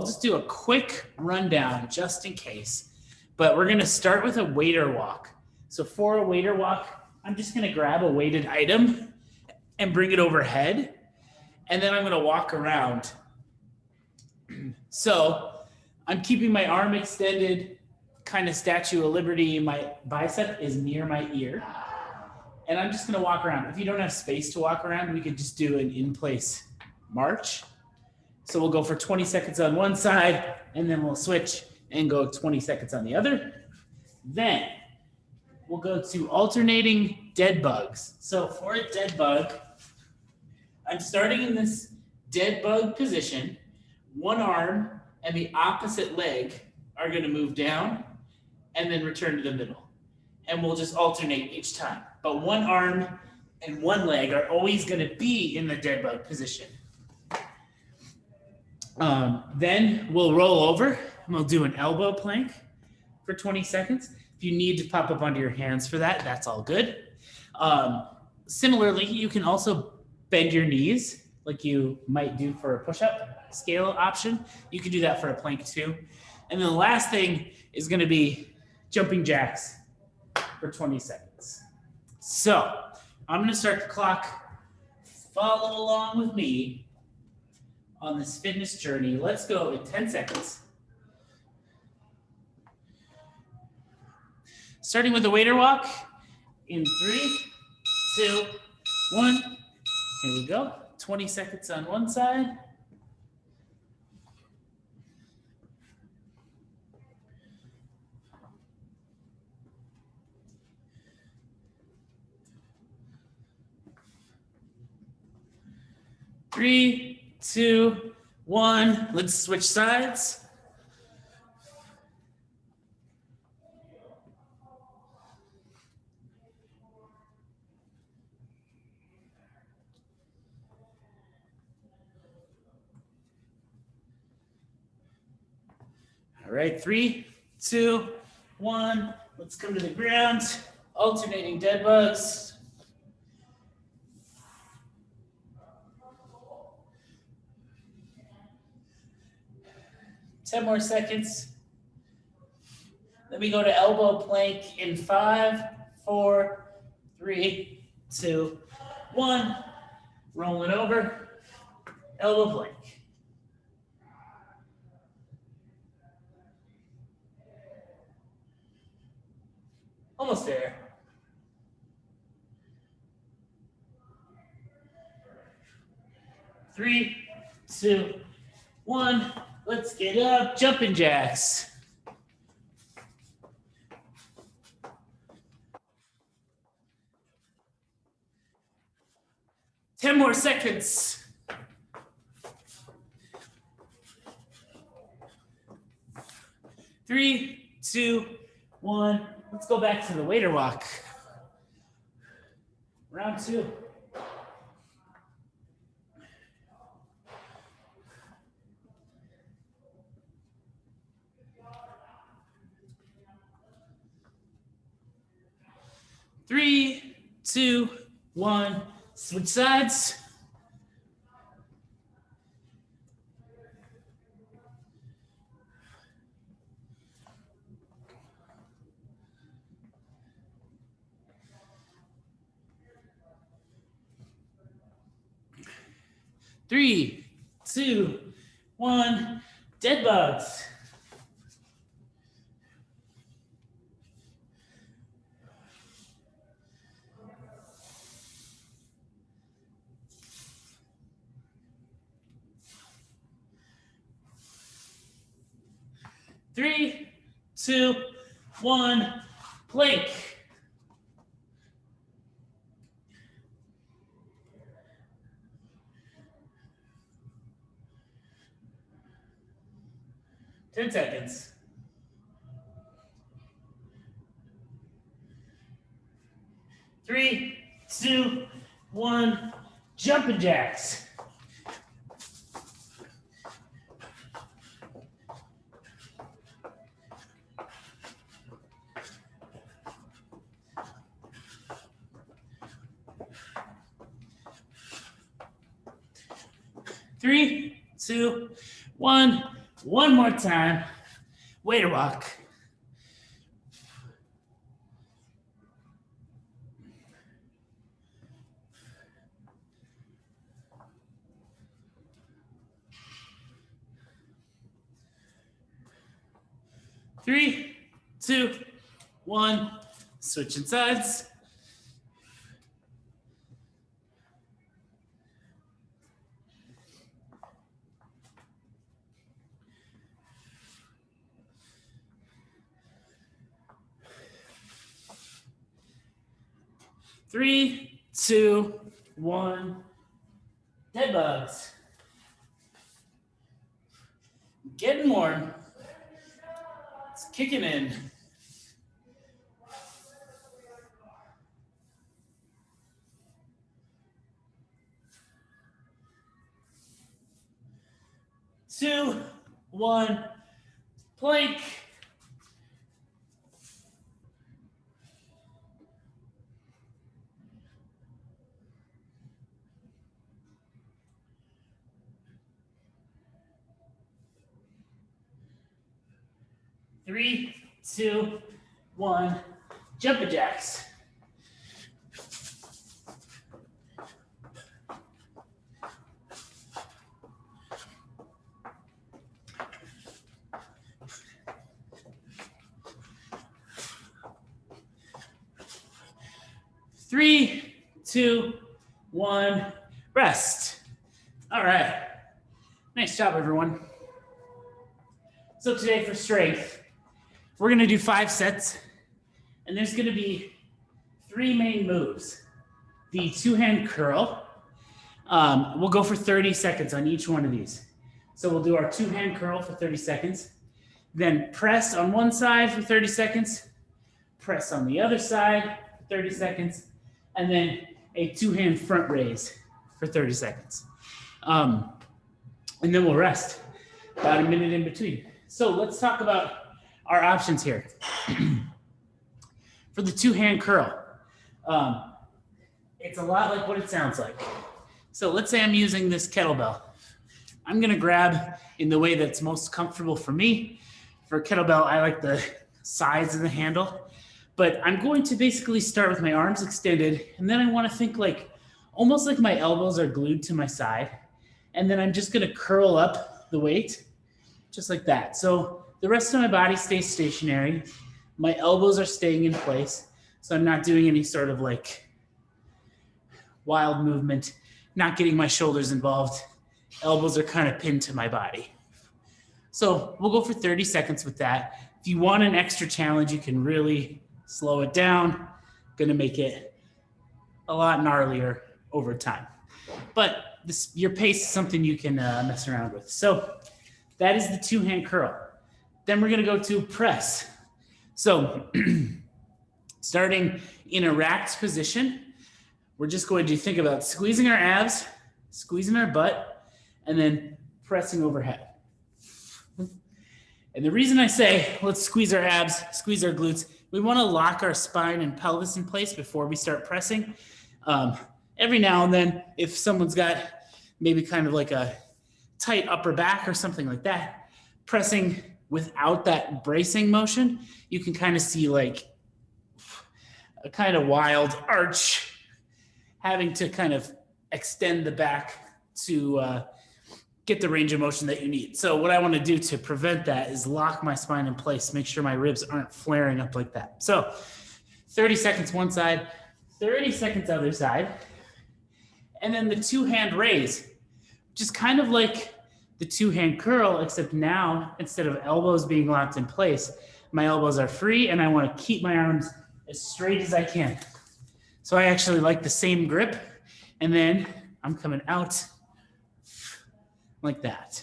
just do a quick rundown just in case. But we're going to start with a waiter walk. So for a waiter walk, I'm just going to grab a weighted item and bring it overhead. And then I'm going to walk around. So I'm keeping my arm extended, kind of Statue of Liberty. My bicep is near my ear. And I'm just going to walk around. If you don't have space to walk around, we could just do an in-place march. So we'll go for 20 seconds on one side, and then we'll switch and go 20 seconds on the other. Then we'll go to alternating dead bugs. So for a dead bug, I'm starting in this dead bug position. One arm and the opposite leg are going to move down and then return to the middle. And we'll just alternate each time. But one arm and one leg are always going to be in the dead bug position. Then we'll roll over and we'll do an elbow plank for 20 seconds. If you need to pop up onto your hands for that, that's all good. Similarly, you can also bend your knees like you might do for a push-up scale option. You can do that for a plank too. And then the last thing is going to be jumping jacks for 20 seconds. So I'm going to start the clock. Follow along with me on this fitness journey. Let's go in 10 seconds. Starting with the waiter walk in 3, 2, 1. Here we go. 20 seconds on one side. Three, 2, 1. Let's switch sides. All right, 3, 2, 1. Let's come to the ground. Alternating dead bugs. Ten more seconds. Then we go to elbow plank in 5, 4, 3, 2, 1. Roll it over. Elbow plank. Almost there. 3, 2, 1. Let's get up. Jumping jacks. Ten more seconds. 3, 2, 1. Let's go back to the waiter walk. Round 2. Three, 2, 1. Switch sides. Three, 2, 1. Dead bugs. Three, 2, 1. Plank. Ten seconds. 3, 2, 1. Jumping jacks. Three, 2, 1. One more time. Way to walk. Three, two, one. Switching sides. Three, two, one. Dead bugs. Getting warm. It's kicking in. Two, one, plank. Three, two, one, jumping jacks. Three, two, one, rest. All right. Nice job, everyone. So today for strength, we're going to do 5 sets, and there's going to be 3 main moves. The 2-hand curl. We'll go for 30 seconds on each one of these. So we'll do our 2-hand curl for 30 seconds, then press on one side for 30 seconds, press on the other side for 30 seconds, and then a 2-hand front raise for 30 seconds. And then we'll rest about a minute in between. So let's talk about our options here. For the 2-hand curl, it's a lot like what it sounds like. So let's say I'm using this kettlebell. I'm gonna grab in the way that's most comfortable for me. For kettlebell, I like the sides of the handle, but I'm going to basically start with my arms extended, and then I wanna think like, almost like my elbows are glued to my side, and then I'm just gonna curl up the weight, just like that. So the rest of my body stays stationary. My elbows are staying in place, so I'm not doing any sort of like wild movement, not getting my shoulders involved. Elbows are kind of pinned to my body. So we'll go for 30 seconds with that. If you want an extra challenge, you can really slow it down. Gonna make it a lot gnarlier over time. But your pace is something you can mess around with. So that is the 2-hand curl. Then we're gonna go to press. So starting in a racked position, we're just going to think about squeezing our abs, squeezing our butt, and then pressing overhead. And the reason I say let's squeeze our abs, squeeze our glutes, we want to lock our spine and pelvis in place before we start pressing. Every now and then, if someone's got maybe kind of like a tight upper back or something like that, pressing without that bracing motion, you can kind of see like a kind of wild arch, having to kind of extend the back to get the range of motion that you need. So what I want to do to prevent that is lock my spine in place, make sure my ribs aren't flaring up like that. So 30 seconds one side, 30 seconds other side. And then the 2-hand raise, just kind of like the 2-hand curl, except now instead of elbows being locked in place, my elbows are free and I want to keep my arms as straight as I can. So I actually like the same grip, and then I'm coming out like that.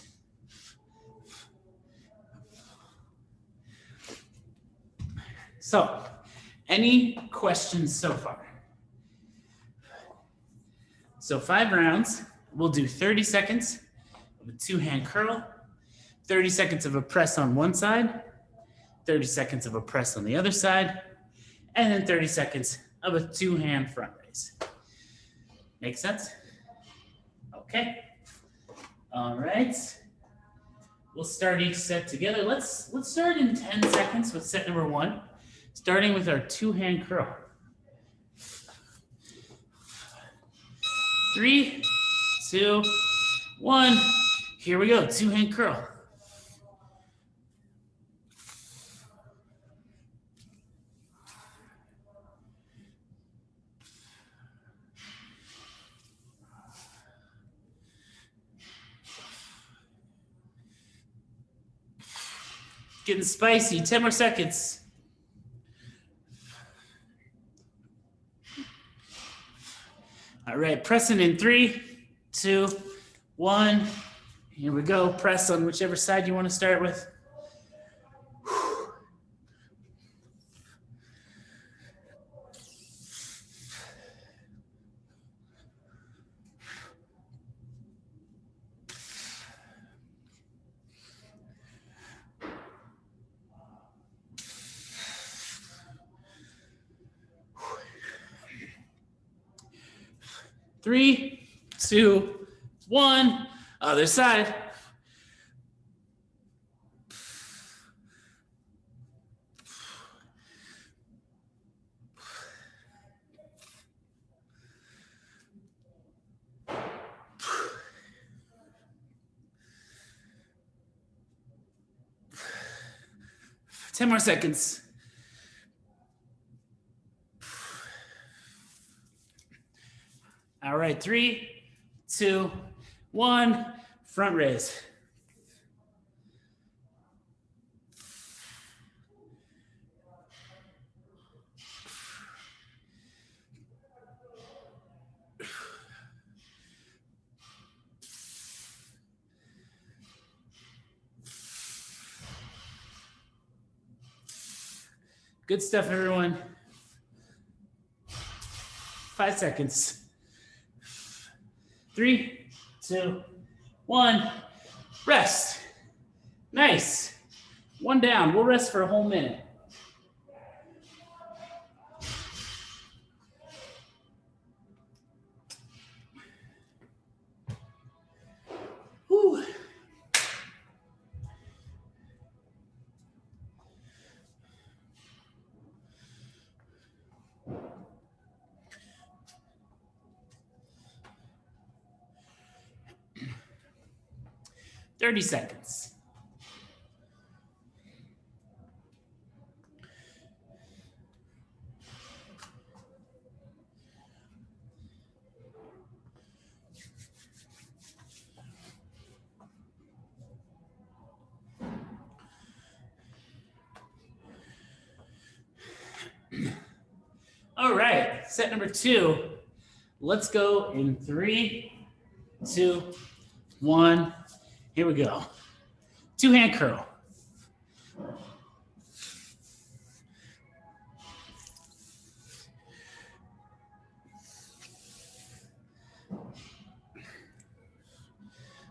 So, any questions so far? So 5 rounds, we'll do 30 seconds of a 2-hand curl, 30 seconds of a press on one side, 30 seconds of a press on the other side, and then 30 seconds of a 2-hand front raise. Make sense? Okay. All right. We'll start each set together. Let's start in 10 seconds with set number 1, starting with our 2-hand curl. 3, 2, 1. Here we go, 2-hand curl. Getting spicy, 10 more seconds. All right, pressing in 3, 2, 1. Here we go. Press on whichever side you want to start with. 3, 2, 1. Other side. Ten more seconds. All right, 3, 2, 1. Front raise. Good stuff, everyone. 5 seconds. 3, 2, 1. Rest. Nice. 1 down. We'll rest for a whole minute. Whew. Thirty seconds. All right, set number 2. Let's go in 3, 2, 1. Here we go. 2-hand curl.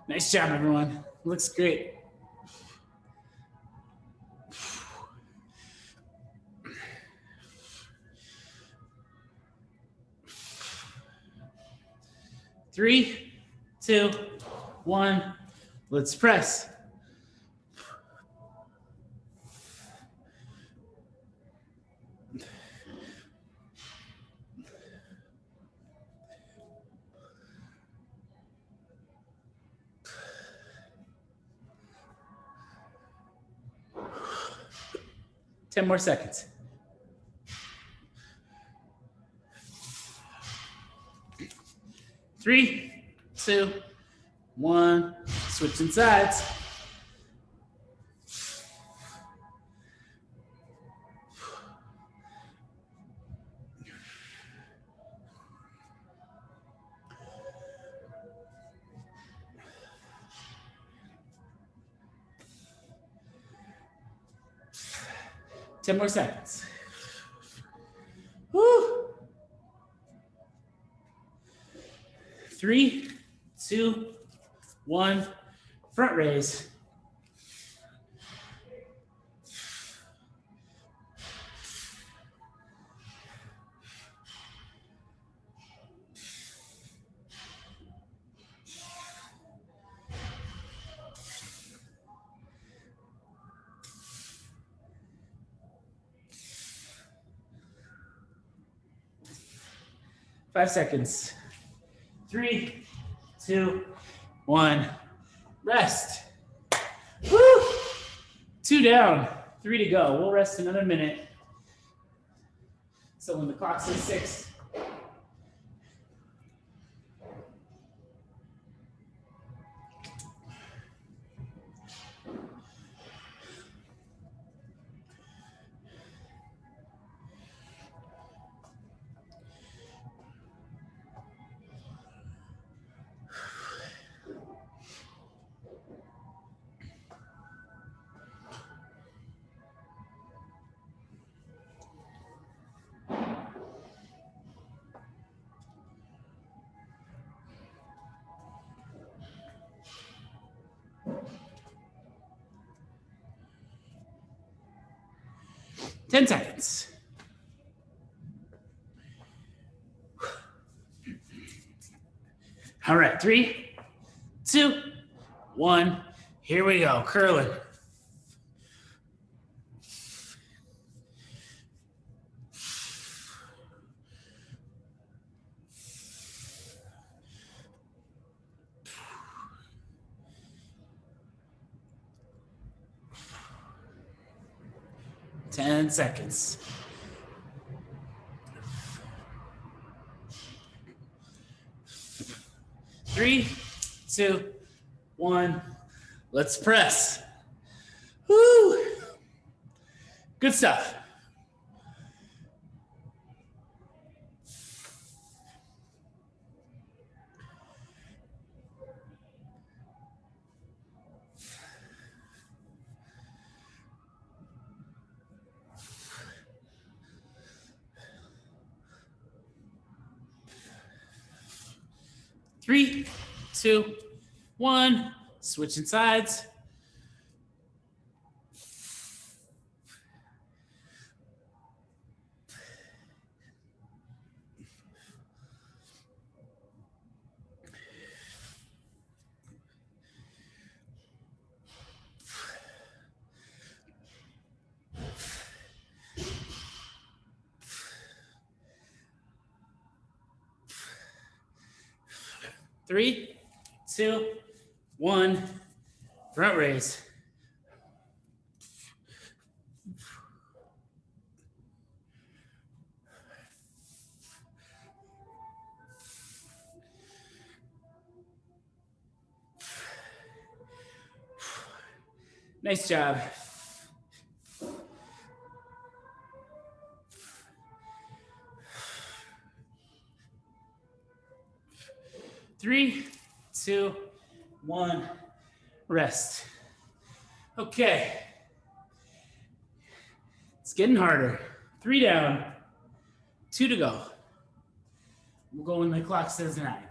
Nice job, everyone. Looks great. Three, 2, 1. Let's press. Ten more seconds. 3, 2, 1. Switching sides. Ten more seconds. Woo. 3, 2, 1. Front raise. 5 seconds. 3, 2, 1. Rest. Woo! 2 down, 3 to go. We'll rest another minute. So when the clock says 6, ten seconds. All right, 3, 2, 1. Here we go, curling. Ten seconds. 3, 2, 1. Let's press. Woo! Good stuff. Three, 2, 1. Switching sides. Three, 2, 1. Front raise. Nice job. Three, 2, 1. Rest. Okay. It's getting harder. 3 down, 2 to go. We'll go when the clock says 9.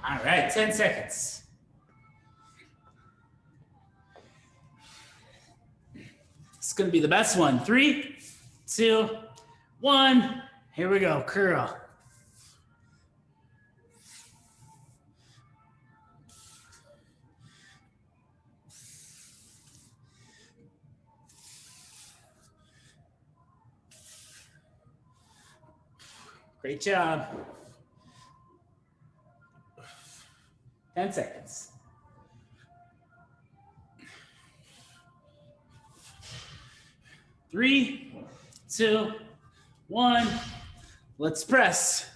All right, 10 seconds. It's going to be the best one. 3, 2, 1. Here we go, curl. Great job. 10 seconds. 3, 2, 1. Let's press.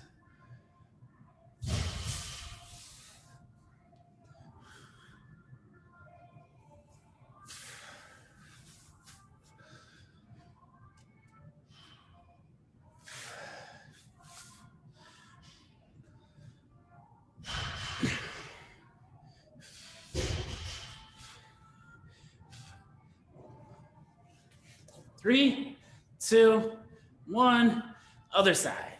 3, 2, 1. Other side.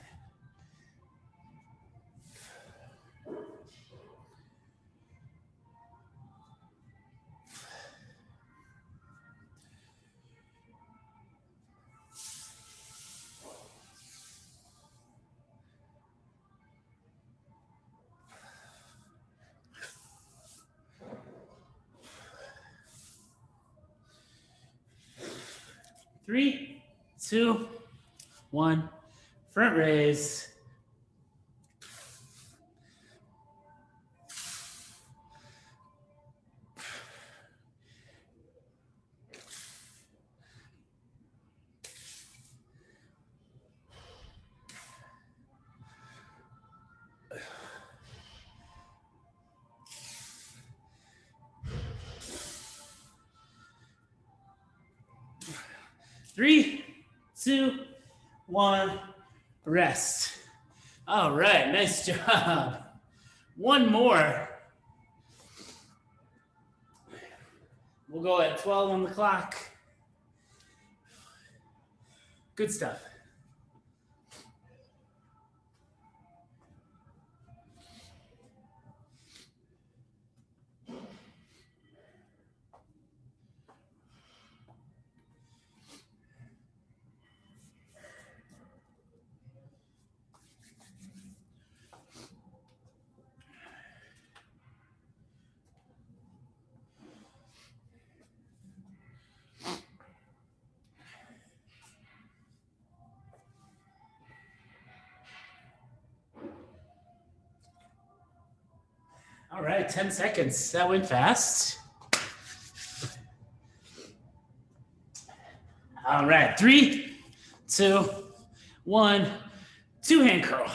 3, 2, 1. Front raise. 3, 2, 1. Rest. All right, nice job. One more. We'll go at 12 on the clock. Good stuff. All right, 10 seconds. That went fast. All right, 3, 2, 1. Two-hand curl.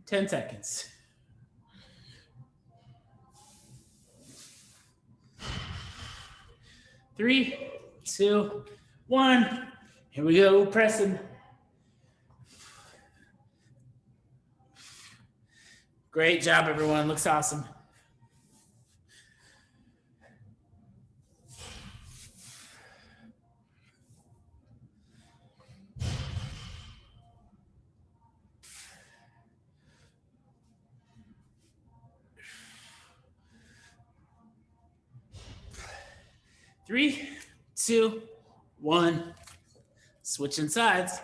10 seconds. 3, 2, 1. Here we go, pressing. Great job, everyone. Looks awesome. Three, 2, 1. Switching sides.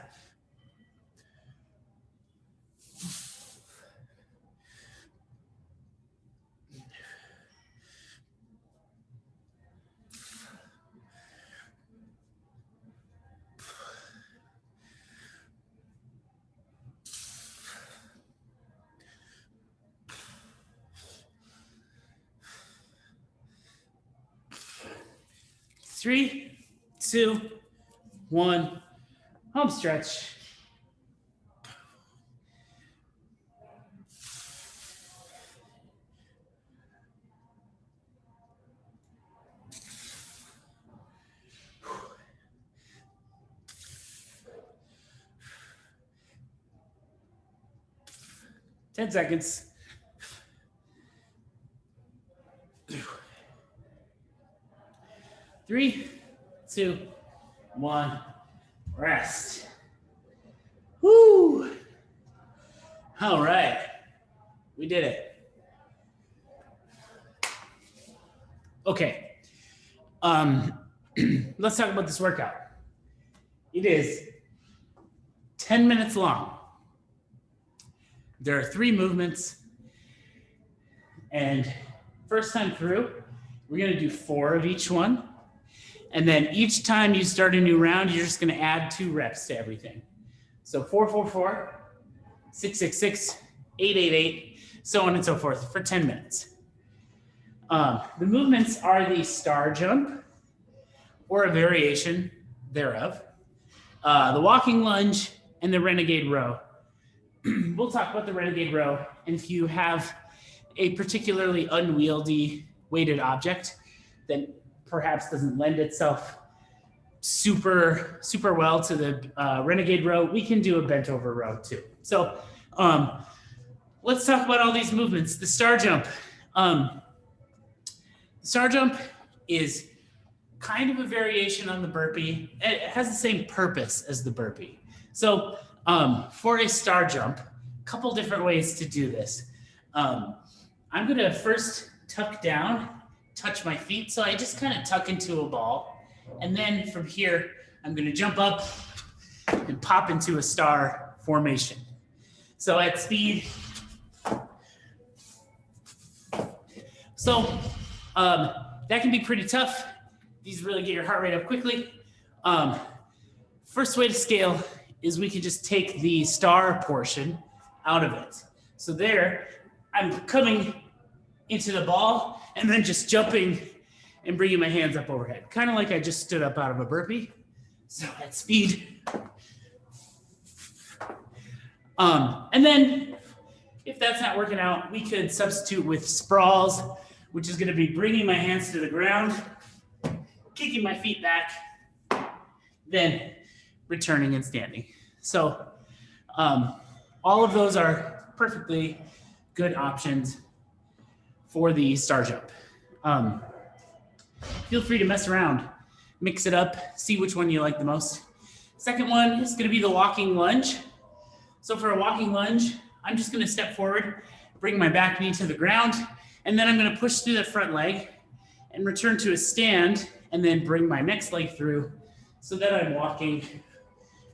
Three, 2, 1. Home stretch. Ten seconds. 3, 2, 1. Rest. Woo! All right. We did it. Okay. Let's talk about this workout. It is 10 minutes long. There are 3 movements. And first time through, we're going to do 4 of each one. And then each time you start a new round, you're just going to add 2 reps to everything. So 4, 4, 4, 6, 6, 6, 8, 8, 8, so on and so forth for 10 minutes. The movements are the star jump or a variation thereof, the walking lunge, and the Renegade Row. We'll talk about the Renegade Row. And if you have a particularly unwieldy weighted object, then perhaps doesn't lend itself super well to the Renegade row, we can do a bent over row too. So let's talk about all these movements. The star jump. Star jump is kind of a variation on the burpee. It has the same purpose as the burpee. So for a star jump, a couple different ways to do this. I'm gonna first tuck down, touch my feet. So I just kind of tuck into a ball. And then from here, I'm gonna jump up and pop into a star formation. So at speed. So that can be pretty tough. These really get your heart rate up quickly. First way to scale is we could just take the star portion out of it. So there, I'm coming into the ball and then just jumping and bringing my hands up overhead. Kind of like I just stood up out of a burpee. So at speed. And then if that's not working out, we could substitute with sprawls, which is gonna be bringing my hands to the ground, kicking my feet back, then returning and standing. So all of those are perfectly good options for the star jump. Feel free to mess around, mix it up, see which one you like the most. Second one is gonna be the walking lunge. So for a walking lunge, I'm just gonna step forward, bring my back knee to the ground, and then I'm gonna push through the front leg and return to a stand, and then bring my next leg through so that I'm walking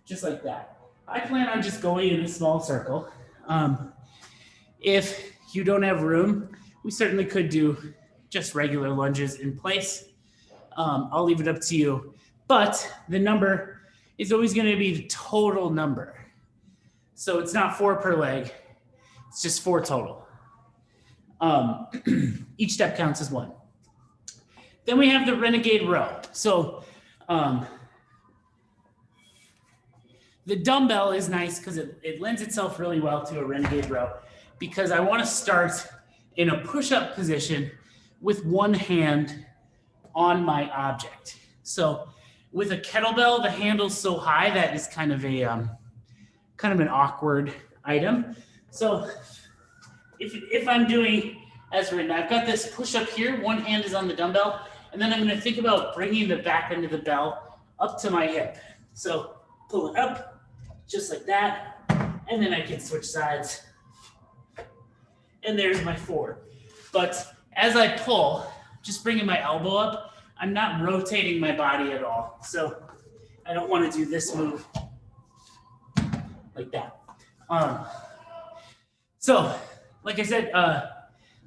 just like that. I plan on just going in a small circle. If you don't have room, we certainly could do just regular lunges in place. I'll leave it up to you. But the number is always gonna be the total number. So it's not 4 per leg, it's just 4 total. Each step counts as 1. Then we have the Renegade Row. So the dumbbell is nice because it lends itself really well to a Renegade Row, because I want to start in a push-up position with one hand on my object. So with a kettlebell, the handle's so high that is kind of an awkward item. So if I'm doing as written, I've got this push-up here, one hand is on the dumbbell, and then I'm gonna think about bringing the back end of the bell up to my hip. So pull it up, just like that, and then I can switch sides. And there's my 4. But as I pull, just bringing my elbow up, I'm not rotating my body at all. So I don't wanna do this move like that. So, like I said,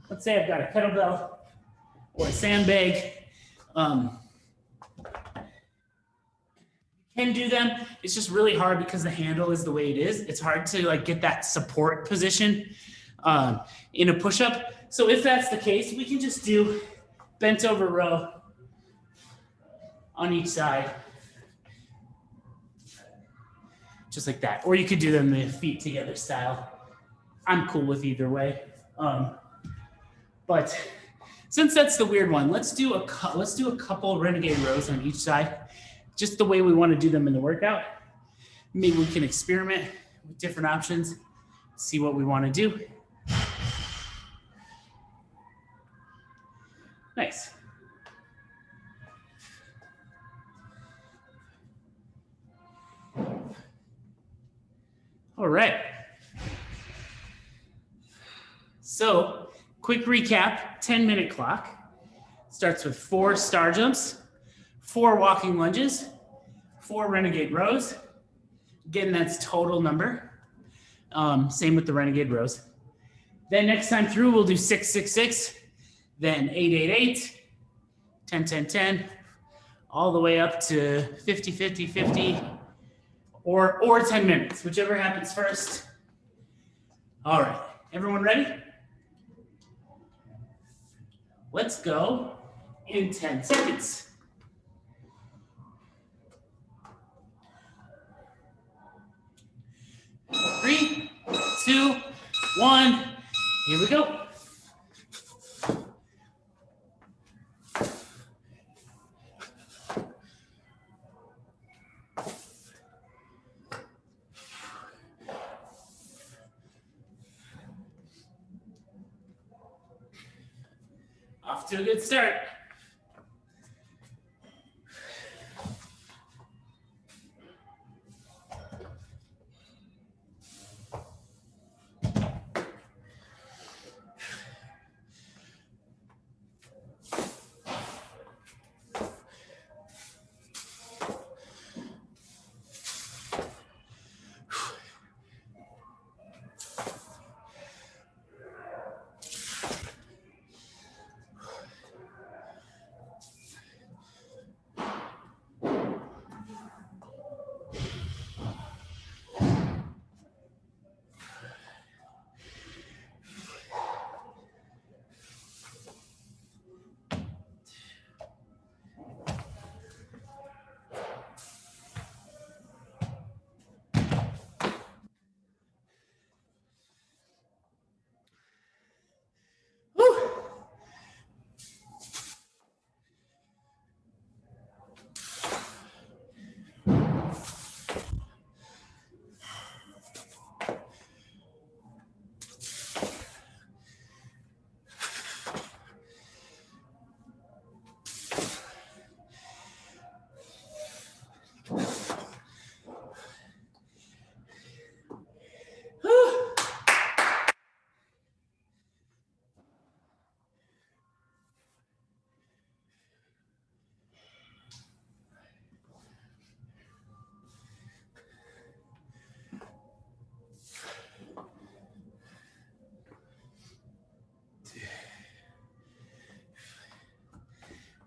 let's say I've got a kettlebell or a sandbag. You can do them. It's just really hard because the handle is the way it is. It's hard to like get that support position in a push-up. So if that's the case, we can just do bent over row on each side. Just like that. Or you could do them the feet together style. I'm cool with either way. But since that's the weird one, let's do a couple Renegade rows on each side, just the way we want to do them in the workout. Maybe we can experiment with different options, see what we want to do. Nice. All right. So, quick recap, 10-minute clock. Starts with 4 star jumps, 4 walking lunges, 4 Renegade rows. Again, that's total number. Same with the Renegade rows. Then next time through, we'll do 6, 6, 6, then 8, 8, 8, 10, 10, 10, all the way up to 50, 50, 50, or 10 minutes, whichever happens first. All right, everyone ready? Let's go in 10 seconds. 3, 2, 1, here we go. Off to a good start.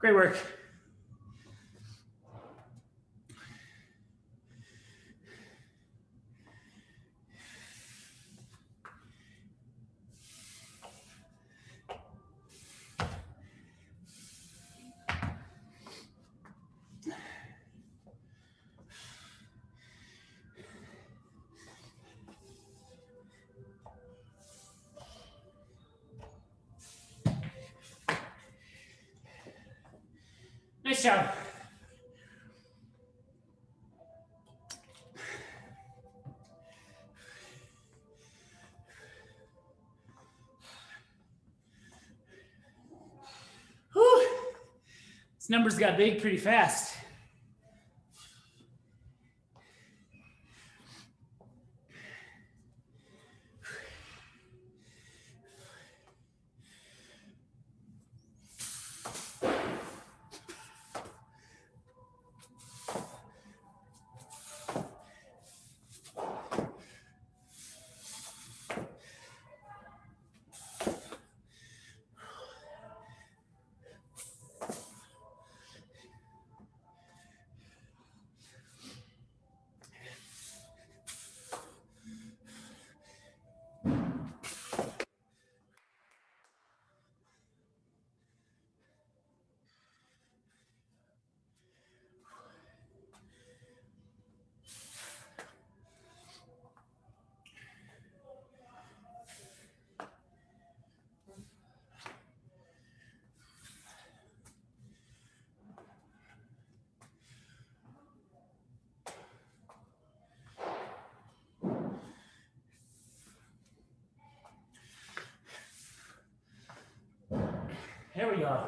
Great work. Nice job. Whew. This numbers got big pretty fast. There we go.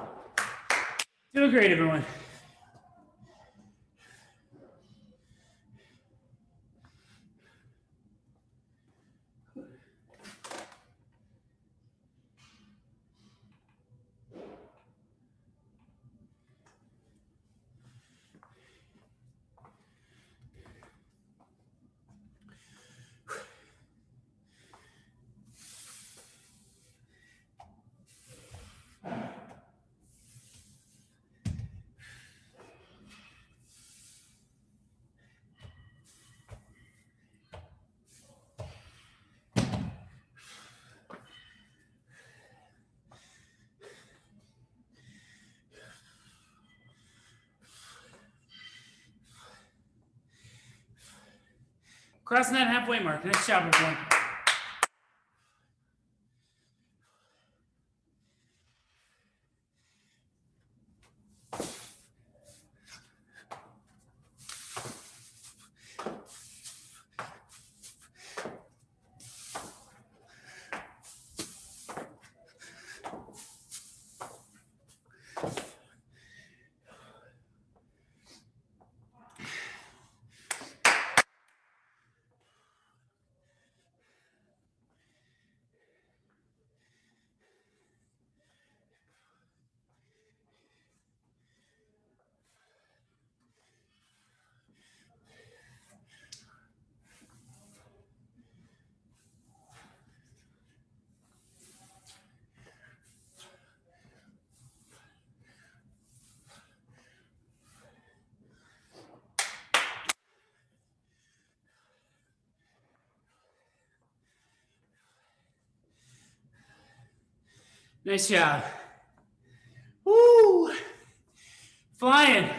Doing great, everyone. Crossing that halfway mark. Nice job, everyone. Nice job. Woo! Flying.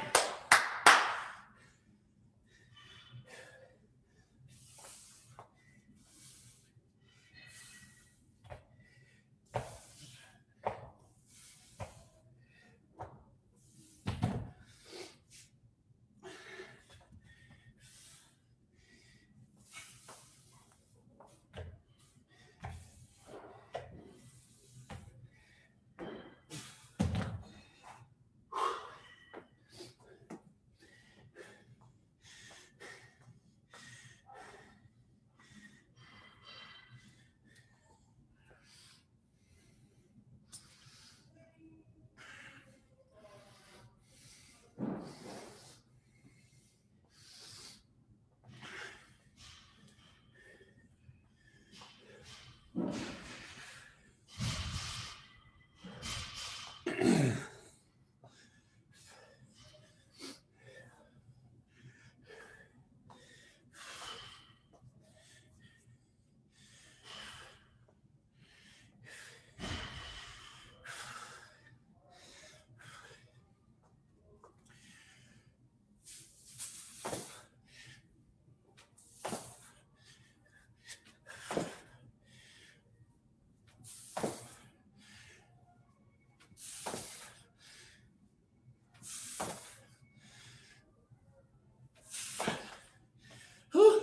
Whew.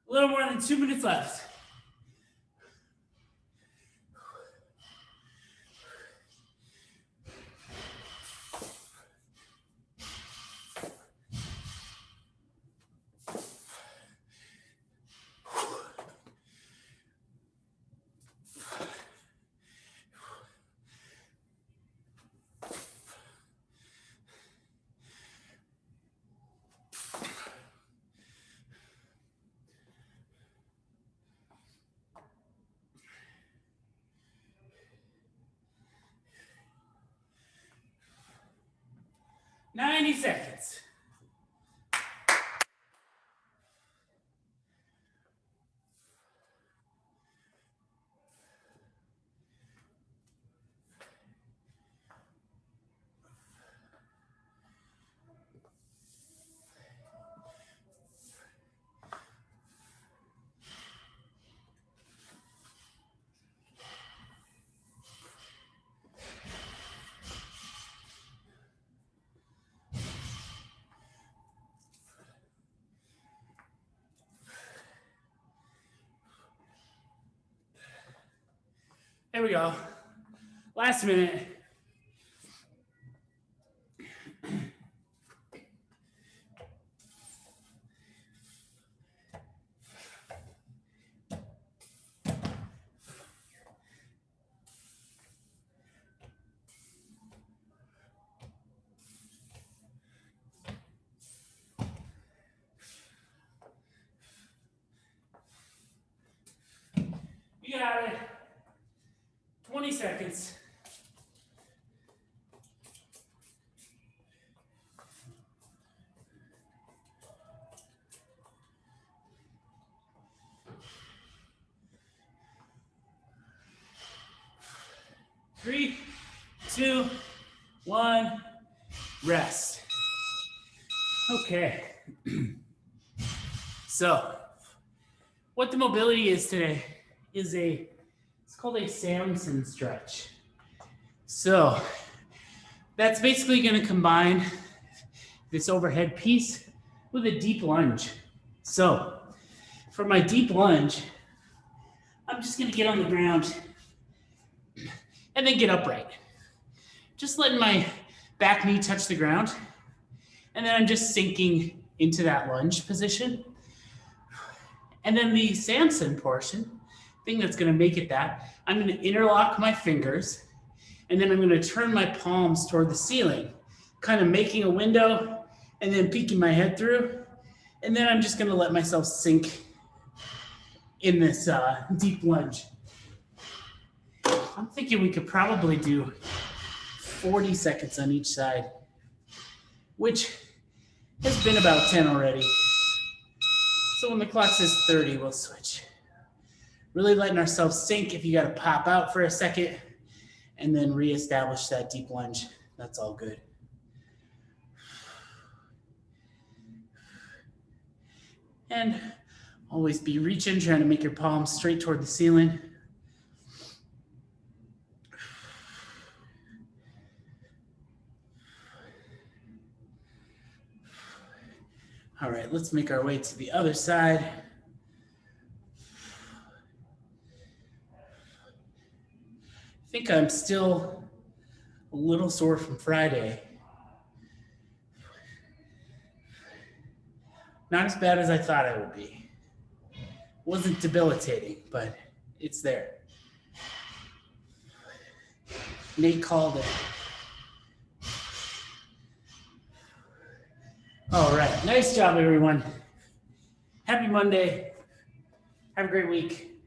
A little more than 2 minutes left. "90 seconds. There we go. Last minute. You got it. 20 seconds. Three, two, one, rest. Okay. So, what the mobility is today is it's called a Samson stretch. So, that's basically going to combine this overhead piece with a deep lunge. So, for my deep lunge, I'm just going to get on the ground and then get upright. Just letting my back knee touch the ground. And then I'm just sinking into that lunge position. And then the Samson portion, thing that's going to make it that, I'm going to interlock my fingers, and then I'm going to turn my palms toward the ceiling, kind of making a window and then peeking my head through. And then I'm just going to let myself sink in this deep lunge. I'm thinking we could probably do 40 seconds on each side. which has been about 10 already. So when the clock says 30, we'll switch. Really letting ourselves sink. If you got to pop out for a second and then reestablish that deep lunge, that's all good. And always be reaching, trying to make your palms straight toward the ceiling. All right, let's make our way to the other side. I think I'm still a little sore from Friday. Not as bad as I thought it would be. Wasn't debilitating, but it's there. Nate called it. All right, nice job, everyone. Happy Monday. Have a great week.